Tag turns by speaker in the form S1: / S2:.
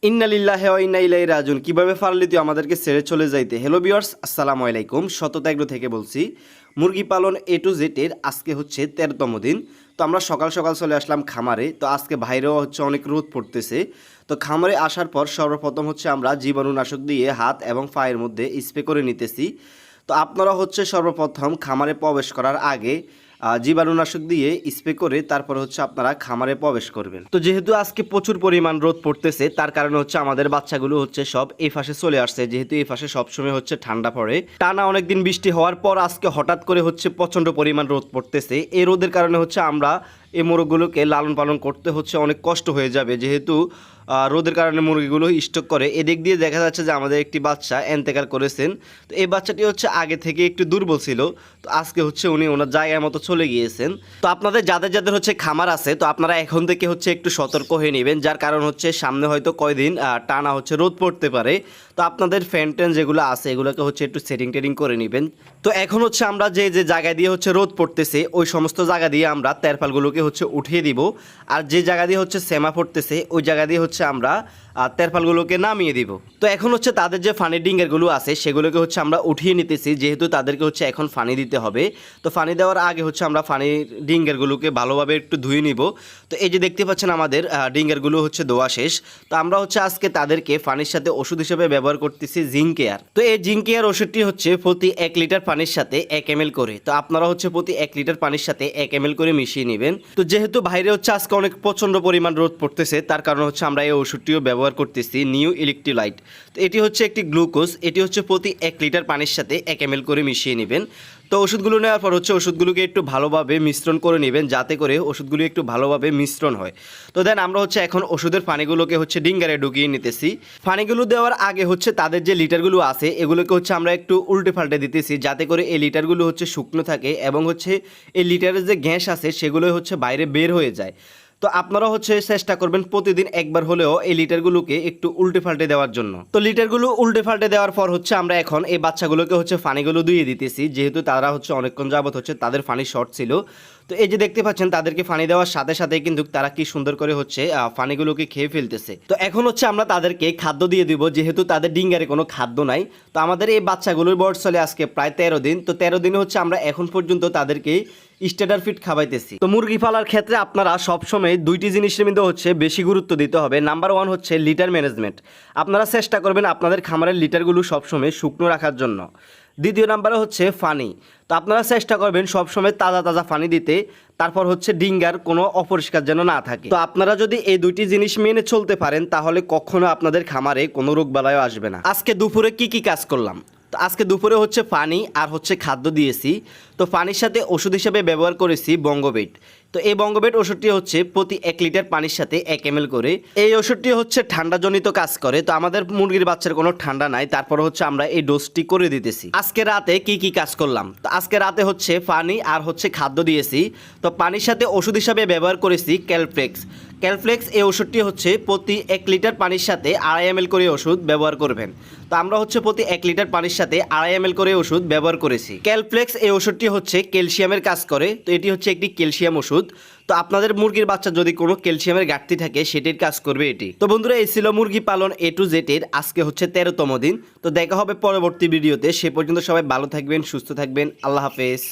S1: ইন্না লিল্লাহি ওয়া ইন্না ইলাইহি রাজিউন। কিভাবে পারলি তুই আমাদেরকে ছেড়ে চলে যাইতে? হ্যালো ভিউয়ার্স, আসসালামু আলাইকুম। সততা এগ্রো থেকে বলছি। মুরগি পালন এ টু জেড এর আজকে হচ্ছে 13তম দিন। তো আমরা সকাল সকাল চলে আসলাম খামারে। তো আজকে বাইরেও হচ্ছে অনেক রোদ পড়তেছে। তো খামারে আসার পর সর্বপ্রথম হচ্ছে আমরা জীবাণুনাশক দিয়ে হাত এবং পায়ের মধ্যে স্প্রে করে নিতেছি। তো আপনারা হচ্ছে সর্বপ্রথম খামারে প্রবেশ করার আগে জীবাণুনাশক দিয়ে স্প্রে করে তারপর হচ্ছে আপনারা খামারে প্রবেশ করবেন। তো যেহেতু আজকে প্রচুর পরিমাণ রোদ পড়তেছে, তার কারণে হচ্ছে আমাদের বাচ্চাগুলো হচ্ছে সব এই পাশে চলে আসছে। যেহেতু এই পাশে সবসময় হচ্ছে ঠান্ডা পড়ে, টানা অনেকদিন বৃষ্টি হওয়ার পর আজকে হঠাৎ করে হচ্ছে প্রচণ্ড পরিমাণ রোদ পড়তেছে। এই রোদের কারণে হচ্ছে আমরা এই মুরগগুলোকে লালন পালন করতে হচ্ছে অনেক কষ্ট হয়ে যাবে, যেহেতু রোদের কারণে মুরগিগুলো স্টক করে। এদিক দিয়ে দেখা যাচ্ছে যে আমাদের একটি বাচ্চা এন্তেকাল করেছেন। তো এই বাচ্চাটি হচ্ছে আগে থেকে একটু দুর্বল ছিল, তো আজকে হচ্ছে উনি ওনার জায়গার মতো চলে গিয়েছেন। তো আপনাদের যাদের যাদের হচ্ছে খামার আছে, তো আপনারা এখন থেকে হচ্ছে একটু সতর্ক হয়ে নেবেন, যার কারণ হচ্ছে সামনে হয়তো কয়দিন টানা হচ্ছে রোদ পড়তে পারে। তো আপনাদের ফ্যান ট্যান যেগুলো আছে এগুলোকে হচ্ছে একটু সেটিং টেটিং করে নেবেন। তো এখন হচ্ছে আমরা যে যে জায়গা দিয়ে হচ্ছে রোদ পড়তেছে ওই সমস্ত জায়গা দিয়ে আমরা তেরপালগুলোকে হচ্ছে উঠিয়ে দিব, আর যে জায়গা দিয়ে হচ্ছে সেমা পড়তেছে ওই জায়গা দিয়ে হচ্ছে আমরা তেরপালগুলোকে নামিয়ে দিব। তো এখন হচ্ছে তাদের যে ফানি ডিঙ্গারগুলো আছে সেগুলোকে হচ্ছে আমরা উঠিয়ে নিতেছি, যেহেতু তাদেরকে হচ্ছে এখন ফানি দিতে হবে। তো ফানি দেওয়ার আগে হচ্ছে আমরা ফানি ডিঙ্গারগুলোকে ভালোভাবে একটু ধুয়ে নিব। তো এই যে দেখতে পাচ্ছেন আমাদের ডিঙ্গারগুলো হচ্ছে ধোয়া শেষ। তো আমরা হচ্ছে আজকে তাদেরকে ফানির সাথে ওষুধ হিসেবে ব্যবহার করতেছি জিঙ্ক কেয়ার। তো এই জিঙ্ক কেয়ার ওষুধটি হচ্ছে প্রতি 1 লিটার পানির সাথে 1 ml করে। তো আপনারা হচ্ছে প্রতি 1 লিটার পানির সাথে 1 ml করে মিশিয়ে নেবেন। তো যেহেতু বাইরে হচ্ছে আজকে অনেক প্রচণ্ড পরিমাণ রোদ পড়তেছে, তার কারণে হচ্ছে আমরা এই ওষুধটিও ব্যবহার করতেছি, নিউ ইলেকট্রোলাইট। তো এটি হচ্ছে একটি গ্লুকোজ। এটি হচ্ছে প্রতি 1 লিটার পানির সাথে 1 ml করে মিশিয়ে নেবেন। তো ওষুধগুলো নেওয়ার পর হচ্ছে ওষুধগুলোকে একটু ভালোভাবে মিশ্রণ করে নেবেন, যাতে করে ওষুধগুলো একটু ভালোভাবে মিশ্রণ হয়। তো দেন আমরা হচ্ছে এখন ওষুধের পানিগুলোকে হচ্ছে ডিঙ্গারে ঢুকিয়ে নিতেছি। পানিগুলো দেওয়ার আগে হচ্ছে তাদের যে লিটারগুলো আছে এগুলোকে হচ্ছে আমরা একটু উল্টে পাল্টে দিতেছি, যাতে করে এই লিটারগুলো হচ্ছে শুকনো থাকে এবং হচ্ছে এই লিটারের যে গ্যাস আছে সেগুলো হচ্ছে বাইরে বের হয়ে যায়। তো আপনারা হচ্ছে চেষ্টা করবেন প্রতিদিন একবার হলেও এই লিটারগুলোকে একটু উল্টে পাল্টে দেওয়ার জন্য। তো লিটারগুলো উল্টে পাল্টে দেওয়ার পর হচ্ছে আমরা এখন এই বাচ্চাগুলোকে হচ্ছে পানিগুলো দিয়ে দিতেছি, যেহেতু তারা হচ্ছে অনেকক্ষণ যাবত হচ্ছে তাদের পানি শর্ট ছিল। তো এই যে দেখতে পাচ্ছেন তাদেরকে পানি দেওয়ার সাথে সাথে কিন্তু তারা কি সুন্দর করে হচ্ছে পানিগুলোকে খেয়ে ফেলতেছে। তো এখন হচ্ছে আমরা তাদেরকে খাদ্য দিয়ে দিব, যেহেতু তাদের ডিঙ্গারে কোনো খাদ্য নাই। তো আমাদের এই বাচ্চাগুলোর বয়স চলে আজকে প্রায় 13 দিন। তো 13 দিনে হচ্ছে আমরা এখন পর্যন্ত তাদেরকে স্টার্টার ফিড খাওয়াইতেছি। তো মুরগি পালার ক্ষেত্রে আপনারা সবসময় দুইটি জিনিসের মধ্যে হচ্ছে বেশি গুরুত্ব দিতে হবে। নাম্বার 1 হচ্ছে লিটার ম্যানেজমেন্ট। আপনারা চেষ্টা করবেন আপনাদের খামারের লিটারগুলো সবসময় শুকনো রাখার জন্য। দ্বিতীয় নাম্বারে হচ্ছে ফানি। তো আপনারা চেষ্টা করবেন সবসময় তাজা তাজা ফানি দিতে। তারপর হচ্ছে ডিঙ্গার কোনো অপরিষ্কার যেন না থাকে। তো আপনারা যদি এই দুইটি জিনিস মেনে চলতে পারেন তাহলে কখনো আপনাদের খামারে কোনো রোগ বালাইও আসবে না। আজকে দুপুরে কি কাজ করলাম? তো আজকে দুপুরে হচ্ছে পানি আর হচ্ছে খাদ্য দিয়েছি। তো পানির সাথে ওষুধ হিসেবে ব্যবহার করেছি বঙ্গবেট। তো এই বঙ্গবেট ওষুধটি হচ্ছে প্রতি 1 লিটার পানির সাথে 1 ml করে। এই ওষুধটি হচ্ছে ঠান্ডাজনিত কাজ করে। তো আমাদের মুরগির বাচ্চার কোনো ঠান্ডা নাই, তারপর হচ্ছে আমরা এই ডোজটি করে দিতেছি। আজকে রাতে কি কাজ করলাম? তো আজকে রাতে হচ্ছে পানি আর হচ্ছে খাদ্য দিয়েছি। তো পানির সাথে ওষুধ হিসাবে ব্যবহার করেছি ক্যালফ্লেক্স। ক্যালফ্লেক্স এই ওষুধটি হচ্ছে প্রতি 1 লিটার পানির সাথে 2.5 ml করে ওষুধ ব্যবহার করবেন। তো আমরা হচ্ছে প্রতি 1 লিটার পানির সাথে 2.5 ml করে ওষুধ ব্যবহার করেছি। ক্যালফ্লেক্স এই ওষুধটি হচ্ছে ক্যালসিয়ামের কাজ করে। তো এটি হচ্ছে একটি ক্যালসিয়াম ওষুধ। তো আপনাদের মুরগির বাচ্চা যদি কোনো ক্যালসিয়ামের ঘাটতি থাকে সেটির কাজ করবে এটি। তো বন্ধুরা, এই ছিল মুরগি পালন এ টু জেড এর আজকে হচ্ছে 13তম দিন। তো দেখা হবে পরবর্তী ভিডিওতে। সে পর্যন্ত সবাই ভালো থাকবেন, সুস্থ থাকবেন। আল্লাহ হাফেজ।